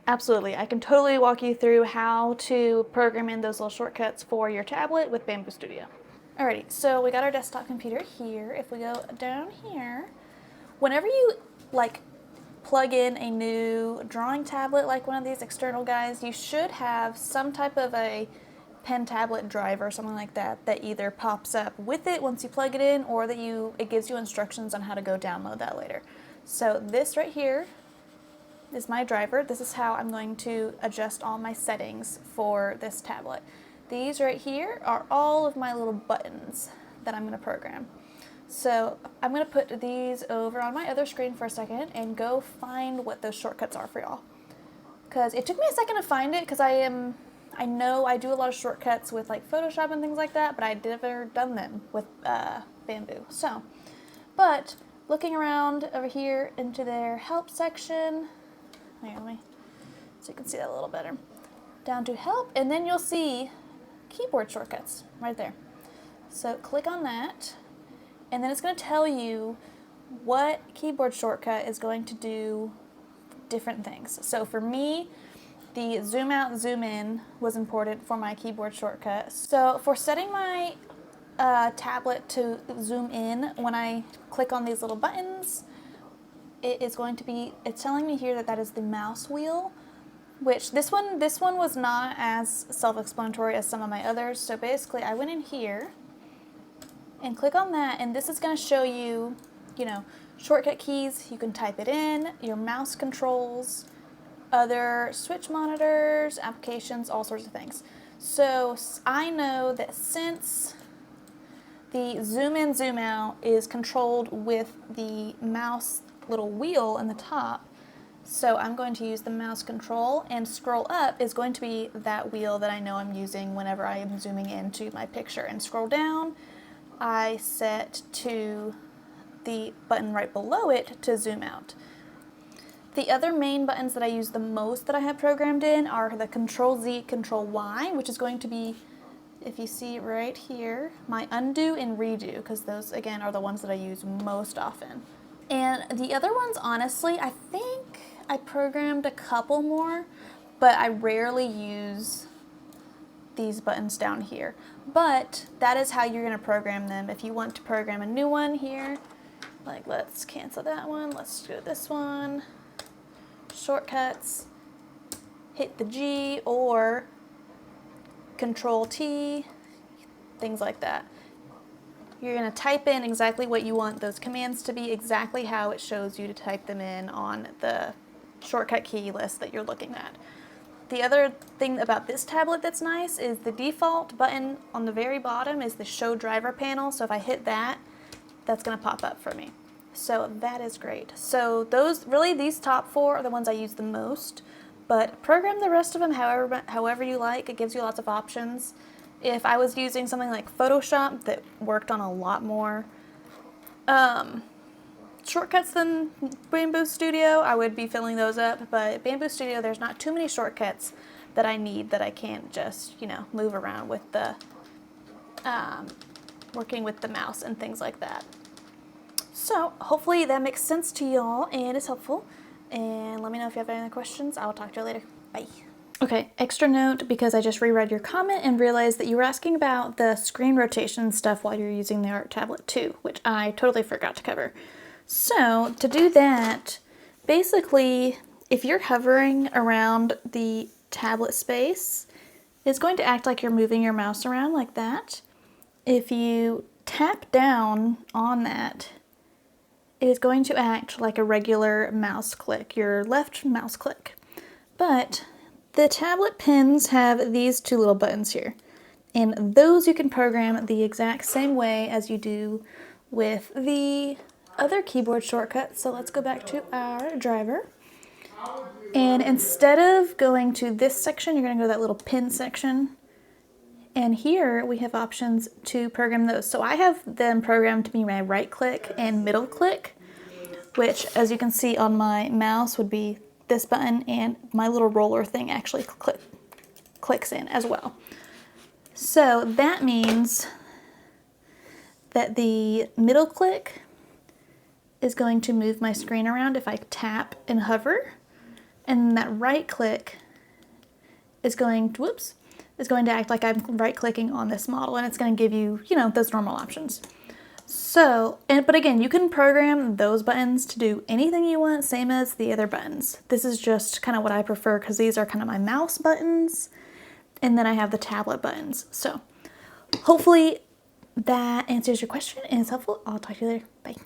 Absolutely. I can totally walk you through how to program in those little shortcuts for your tablet with Bambu Studio. Alrighty, so we got our desktop computer here. If we go down here, whenever you like plug in a new drawing tablet like one of these external guys, you should have some type of a pen tablet driver or something like that that either pops up with it once you plug it in, or that it gives you instructions on how to go download that later. So this right here is my driver. This is how I'm going to adjust all my settings for this tablet. These right here are all of my little buttons that I'm going to program. So I'm going to put these over on my other screen for a second and go find what those shortcuts are for y'all. Because it took me a second to find it, because I know I do a lot of shortcuts with like Photoshop and things like that, but I'd never done them with Bambu. So, but looking around over here into their help section, here, let me, so you can see that a little better. Down to help, and then you'll see keyboard shortcuts right there. So click on that, and then it's going to tell you what keyboard shortcut is going to do different things. So for me, the zoom out, zoom in was important for my keyboard shortcut. So for setting my tablet to zoom in, when I click on these little buttons, it's telling me here that that is the mouse wheel, which this one was not as self-explanatory as some of my others. So basically I went in here and click on that, and this is going to show you, shortcut keys. You can type it in, your mouse controls, other switch monitors, applications, all sorts of things. So I know that since the zoom in, zoom out is controlled with the mouse little wheel in the top, so I'm going to use the mouse control, and scroll up is going to be that wheel that I know I'm using whenever I am zooming into my picture. And scroll down, I set to the button right below it to zoom out. The other main buttons that I use the most that I have programmed in are the Control Z, Control Y, which is going to be, if you see right here, my undo and redo, because those again are the ones that I use most often. And the other ones, honestly, I think I programmed a couple more, but I rarely use these buttons down here. But that is how you're going to program them. If you want to program a new one here, like let's cancel that one, let's do this one, shortcuts, hit the G or Control T, things like that. You're going to type in exactly what you want those commands to be, exactly how it shows you to type them in on the shortcut key list that you're looking at. The other thing about this tablet that's nice is the default button on the very bottom is the Show Driver panel. So if I hit that, that's going to pop up for me. So that is great. So these top four are the ones I use the most, but program the rest of them however you like. It gives you lots of options. If I was using something like Photoshop that worked on a lot more shortcuts than Bambu Studio, I would be filling those up. But Bambu Studio, there's not too many shortcuts that I need that I can't just, move around with the working with the mouse and things like that. So hopefully that makes sense to y'all and is helpful. And let me know if you have any other questions. I will talk to you later. Bye. Okay, extra note, because I just reread your comment and realized that you were asking about the screen rotation stuff while you're using the Art Tablet 2, which I totally forgot to cover. So to do that, basically, if you're hovering around the tablet space, it's going to act like you're moving your mouse around like that. If you tap down on that, it is going to act like a regular mouse click, your left mouse click. But the tablet pins have these two little buttons here, and those you can program the exact same way as you do with the other keyboard shortcuts. So let's go back to our driver. And instead of going to this section, you're going to go to that little pin section. And here we have options to program those. So I have them programmed to be my right click and middle click, which as you can see on my mouse would be this button, and my little roller thing actually clicks in as well. So that means that the middle click is going to move my screen around if I tap and hover. And that right click is going to, is going to act like I'm right clicking on this model, and it's going to give you, you know, those normal options. So, but again, you can program those buttons to do anything you want, same as the other buttons. This is just kind of what I prefer because these are kind of my mouse buttons, and then I have the tablet buttons. So hopefully that answers your question and is helpful. I'll talk to you later. Bye.